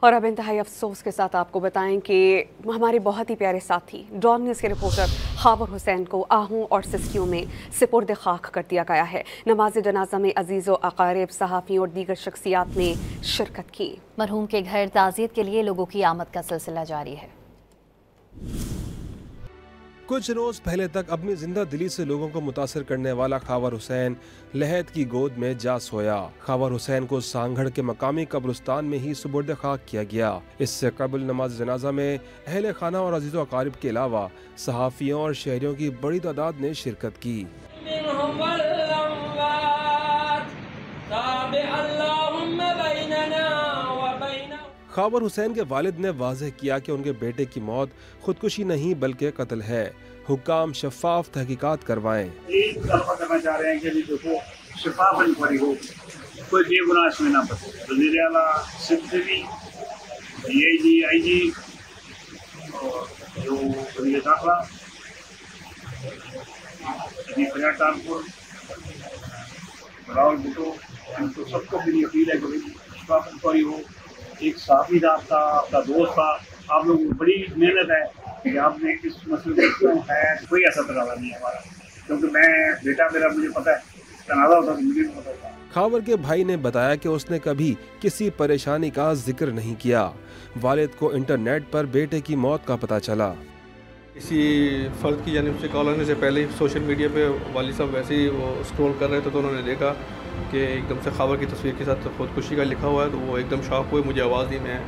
और अब इंतहाई अफसोस के साथ आपको बताएं कि हमारे बहुत ही प्यारे साथी डॉन न्यूज़ के रिपोर्टर खावर हुसैन को आहूं और सिस्कियों में सिपुर्द खाक कर दिया गया है। नमाज जनाजा में अजीज़ो अकारिब, सहाफ़ियों और दीगर शख्सियात ने शिरकत की। मरहूम के घर ताज़ियत के लिए लोगों की आमद का सिलसिला जारी है। कुछ रोज पहले तक अपनी जिंदा दिली से लोगों को मुतासर करने वाला खावर हुसैन लहद की गोद में जा सोया। खावर हुसैन को सांगढ़ के मकामी कब्रिस्तान में ही सुपुर्द खाक किया गया। इससे कबल नमाज जनाजा में अहले खाना और अजीज़ो अकारिब के अलावा सहाफ़ियों और शहरियों की बड़ी तादाद ने शिरकत की। खावर हुसैन के वालिद ने वाज़ेह किया कि उनके बेटे की मौत खुदकुशी नहीं बल्कि कत्ल है। हुक्काम शफाफ तहकीकात करवाएं। करना चाह रहे हैं कि देखो शफाफ इंक्वायरी हो, कोई बेगुनाह इसमें ना बचे। वज़ीर आला सिंध से भी DIG IG और जो वज़ीर दाखिला ट्रांसपोर्ट राहुल भुट्टो, इनको सबको मेरी अपील है कि शफाफ इंक्वायरी हो। एक साथीदार था, आपका दोस्त था, आप लोगों की बड़ी मेहनत है कि आपने इस मसले को क्यों है। कोई ऐसा तनाज़ा नहीं है हमारा, क्योंकि मैं बेटा मेरा मुझे पता है तनाज़ा होता तो मुझे नहीं पता था। खावर के भाई ने बताया कि उसने कभी किसी परेशानी का जिक्र नहीं किया। वालिद को इंटरनेट पर बेटे की मौत का पता चला। किसी फ़र्द की जानिब से कॉल आने से पहले ही सोशल मीडिया पे वालिद साहब वैसे ही वो स्क्रॉल कर रहे थे तो उन्होंने देखा कि एकदम से खावर की तस्वीर के साथ खुदकुशी का लिखा हुआ है। तो वो एकदम शॉक हुए, मुझे आवाज़ दी, मैं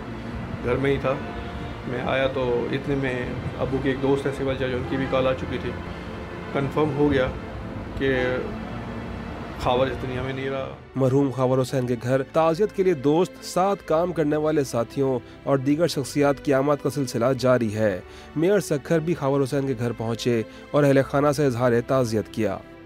घर में ही था। मैं आया तो इतने में अबू के एक दोस्त है सिविल जज, उनकी भी कॉल आ चुकी थी। कंफर्म हो गया कि खावर इस दुनिया में नहीं रहा। मरहूम खावर हुसैन के घर ताज़ियत के लिए दोस्त, साथ काम करने वाले साथियों और दीगर शख्सियात की आमद का सिलसिला जारी है। मेयर सखर भी खावर हुसैन के घर पहुंचे और अहले खाना से इजहार ताज़ियत किया।